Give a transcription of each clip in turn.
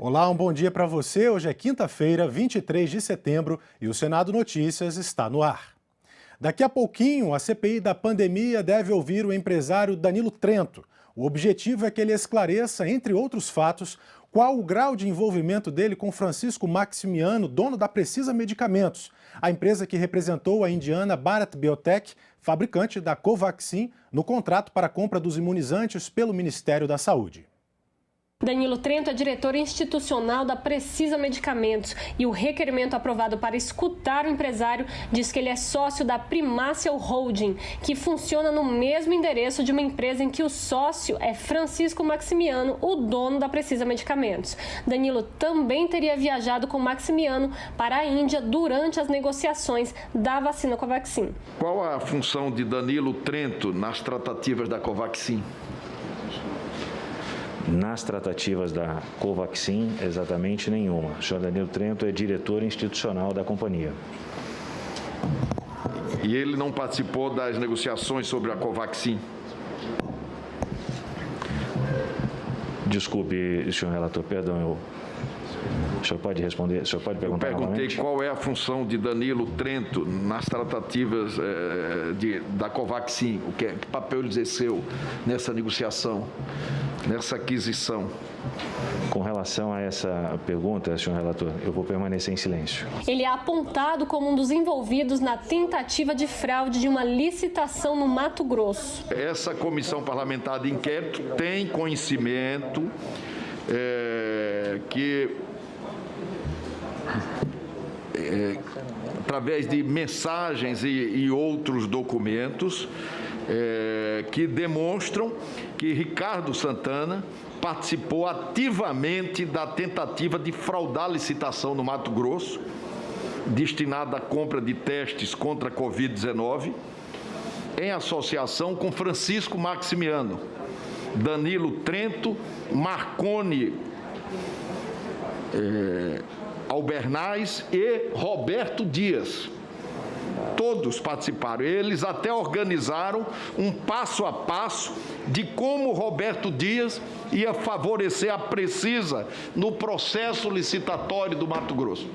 Olá, um bom dia para você. Hoje é quinta-feira, 23 de setembro e o Senado Notícias está no ar. Daqui a pouquinho, a CPI da pandemia deve ouvir o empresário Danilo Trento. O objetivo é que ele esclareça, entre outros fatos, qual o grau de envolvimento dele com Francisco Maximiano, dono da Precisa Medicamentos, a empresa que representou a indiana Bharat Biotech, fabricante da Covaxin, no contrato para a compra dos imunizantes pelo Ministério da Saúde. Danilo Trento é diretor institucional da Precisa Medicamentos e o requerimento aprovado para escutar o empresário diz que ele é sócio da Primácia Holding, que funciona no mesmo endereço de uma empresa em que o sócio é Francisco Maximiano, o dono da Precisa Medicamentos. Danilo também teria viajado com Maximiano para a Índia durante as negociações da vacina Covaxin. Qual a função de Danilo Trento nas tratativas da Covaxin? Nas tratativas da Covaxin, exatamente nenhuma. O senhor Danilo Trento é diretor institucional da companhia. E ele não participou das negociações sobre a Covaxin? Desculpe, senhor relator, perdão, o senhor pode responder? O senhor pode perguntar novamente? Eu perguntei qual é a função de Danilo Trento nas tratativas da Covaxin, que papel ele exerceu nessa negociação, nessa aquisição. Com relação a essa pergunta, senhor relator, eu vou permanecer em silêncio. Ele é apontado como um dos envolvidos na tentativa de fraude de uma licitação no Mato Grosso. Essa comissão parlamentar de inquérito tem conhecimento que através de mensagens e outros documentos que demonstram que Ricardo Santana participou ativamente da tentativa de fraudar a licitação no Mato Grosso, destinada à compra de testes contra a Covid-19, em associação com Francisco Maximiano, Danilo Trento, Marconi Albernaz e Roberto Dias. Todos participaram. Eles até organizaram um passo a passo de como Roberto Dias ia favorecer a Precisa no processo licitatório do Mato Grosso.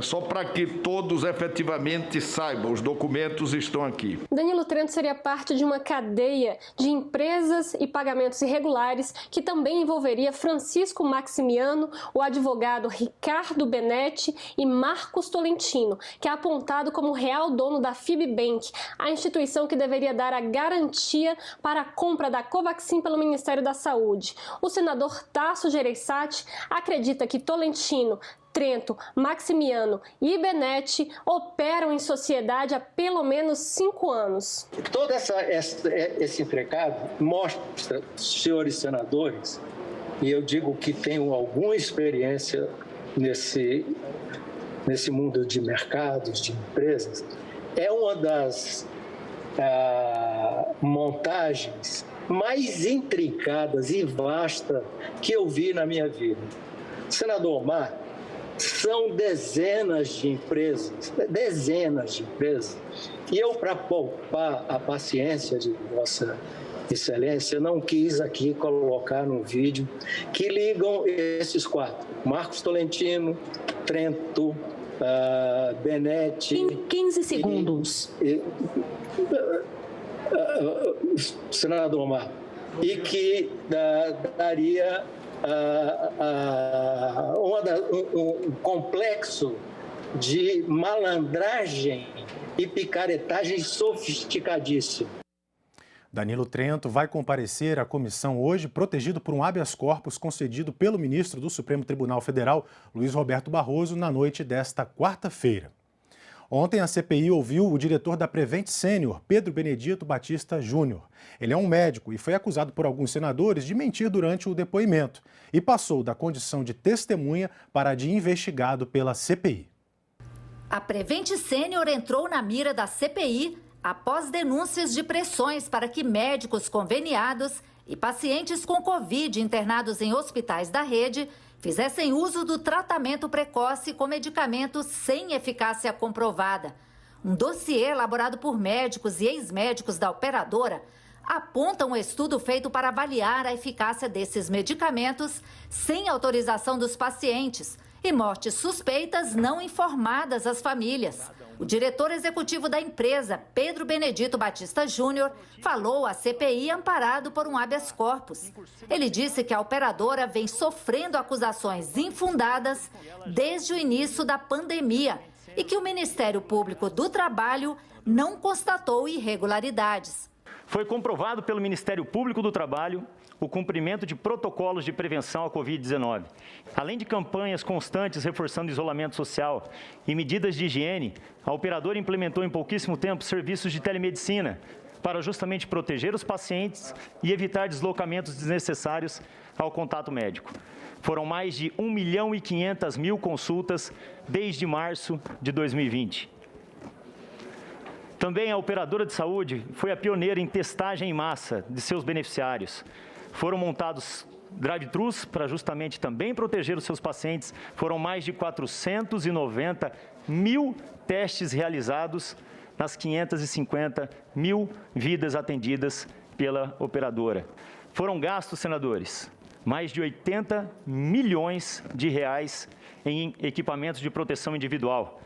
Só para que todos efetivamente saibam, os documentos estão aqui. Danilo Trento seria parte de uma cadeia de empresas e pagamentos irregulares que também envolveria Francisco Maximiano, o advogado Ricardo Benetti e Marcos Tolentino, que é apontado como real dono da Fibbank, a instituição que deveria dar a garantia para a compra da Covaxin pelo Ministério da Saúde. O senador Tasso Gereissati acredita que Tolentino, Trento, Maximiano e Benetti operam em sociedade há pelo menos 5 anos. Todo esse entrecado mostra, senhores senadores, e eu digo que tenho alguma experiência nesse mundo de mercados, de empresas, é uma das montagens mais intrincadas e vastas que eu vi na minha vida. Senador Omar, são dezenas de empresas, e eu, para poupar a paciência de Vossa Excelência, não quis aqui colocar no vídeo que ligam esses 4, Marcos Tolentino, Trento, Benetti... Em 15 segundos. Senador Omar, e que daria um complexo de malandragem e picaretagem sofisticadíssimo. Danilo Trento vai comparecer à comissão hoje, protegido por um habeas corpus concedido pelo ministro do Supremo Tribunal Federal, Luiz Roberto Barroso, na noite desta quarta-feira. Ontem, a CPI ouviu o diretor da Prevent Senior, Pedro Benedito Batista Júnior. Ele é um médico e foi acusado por alguns senadores de mentir durante o depoimento e passou da condição de testemunha para a de investigado pela CPI. A Prevent Senior entrou na mira da CPI após denúncias de pressões para que médicos conveniados e pacientes com Covid internados em hospitais da rede fizessem uso do tratamento precoce com medicamentos sem eficácia comprovada. Um dossiê elaborado por médicos e ex-médicos da operadora aponta um estudo feito para avaliar a eficácia desses medicamentos sem autorização dos pacientes e mortes suspeitas não informadas às famílias. O diretor executivo da empresa, Pedro Benedito Batista Júnior, falou à CPI amparado por um habeas corpus. Ele disse que a operadora vem sofrendo acusações infundadas desde o início da pandemia e que o Ministério Público do Trabalho não constatou irregularidades. Foi comprovado pelo Ministério Público do Trabalho o cumprimento de protocolos de prevenção à Covid-19. Além de campanhas constantes reforçando isolamento social e medidas de higiene, a operadora implementou em pouquíssimo tempo serviços de telemedicina para justamente proteger os pacientes e evitar deslocamentos desnecessários ao contato médico. Foram mais de 1.500.000 consultas desde março de 2020. Também a operadora de saúde foi a pioneira em testagem em massa de seus beneficiários. Foram montados drive-thrus para justamente também proteger os seus pacientes. Foram mais de 490.000 testes realizados nas 550.000 vidas atendidas pela operadora. Foram gastos, senadores, mais de 80 milhões de reais em equipamentos de proteção individual.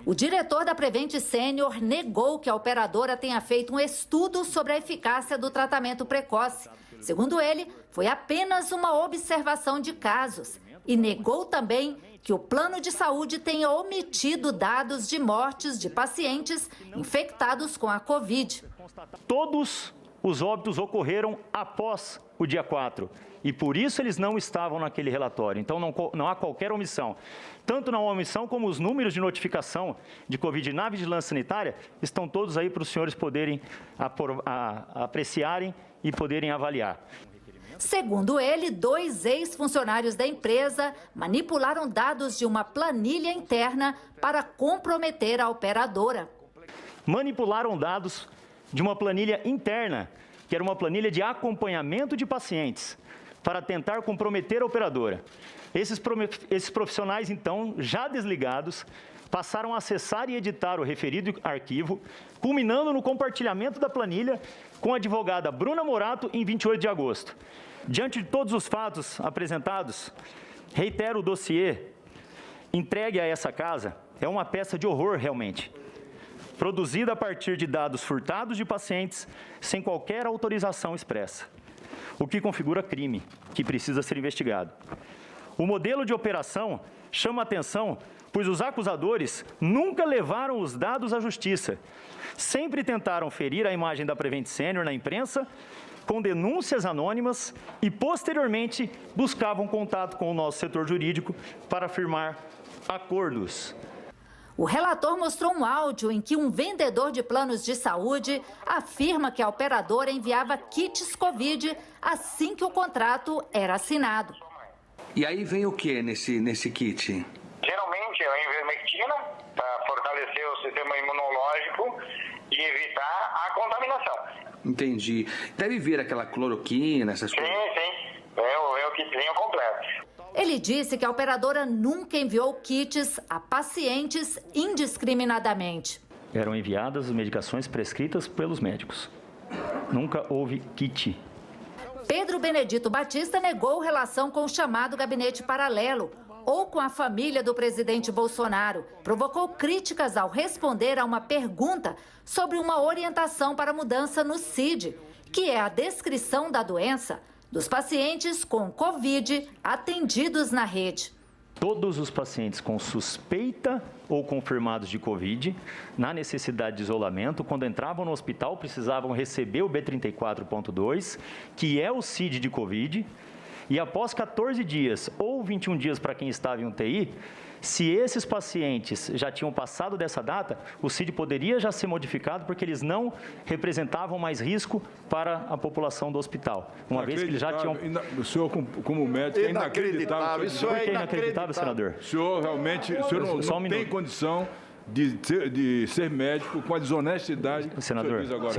O diretor da Prevent Senior negou que a operadora tenha feito um estudo sobre a eficácia do tratamento precoce. Segundo ele, foi apenas uma observação de casos e negou também que o plano de saúde tenha omitido dados de mortes de pacientes infectados com a Covid. Todos os óbitos ocorreram após o dia 4 e por isso eles não estavam naquele relatório. Então não há qualquer omissão. Tanto não há omissão como os números de notificação de Covid na vigilância sanitária estão todos aí para os senhores poderem apreciarem e poderem avaliar. Segundo ele, 2 ex-funcionários da empresa manipularam dados de uma planilha interna para comprometer a operadora. Manipularam dados de uma planilha interna, que era uma planilha de acompanhamento de pacientes, para tentar comprometer a operadora. Esses profissionais, então, já desligados, passaram a acessar e editar o referido arquivo, culminando no compartilhamento da planilha com a advogada Bruna Morato em 28 de agosto. Diante de todos os fatos apresentados, reitero o dossiê entregue a essa casa é uma peça de horror realmente, produzida a partir de dados furtados de pacientes sem qualquer autorização expressa, o que configura crime que precisa ser investigado. O modelo de operação chama atenção, pois os acusadores nunca levaram os dados à justiça. Sempre tentaram ferir a imagem da Prevent Senior na imprensa, com denúncias anônimas e, posteriormente, buscavam contato com o nosso setor jurídico para firmar acordos. O relator mostrou um áudio em que um vendedor de planos de saúde afirma que a operadora enviava kits Covid assim que o contrato era assinado. E aí vem o que nesse kit? Geralmente é a ivermectina para fortalecer o sistema imunológico e evitar a contaminação. Entendi. Deve vir aquela cloroquina, essas coisas? Sim. É o kitzinho completo. Ele disse que a operadora nunca enviou kits a pacientes indiscriminadamente. Eram enviadas medicações prescritas pelos médicos. Nunca houve kit. Pedro Benedito Batista negou relação com o chamado gabinete paralelo ou com a família do presidente Bolsonaro. Provocou críticas ao responder a uma pergunta sobre uma orientação para mudança no CID, que é a descrição da doença dos pacientes com Covid atendidos na rede. Todos os pacientes com suspeita ou confirmados de Covid, na necessidade de isolamento, quando entravam no hospital, precisavam receber o B34.2, que é o CID de Covid, e após 14 dias ou 21 dias para quem estava em UTI, se esses pacientes já tinham passado dessa data, o CID poderia já ser modificado porque eles não representavam mais risco para a população do hospital, uma vez que eles já tinham... O senhor, como médico, é inacreditável. Isso é inacreditável, senador. O senhor realmente não tem condição de ser médico com a desonestidade que o senhor diz agora.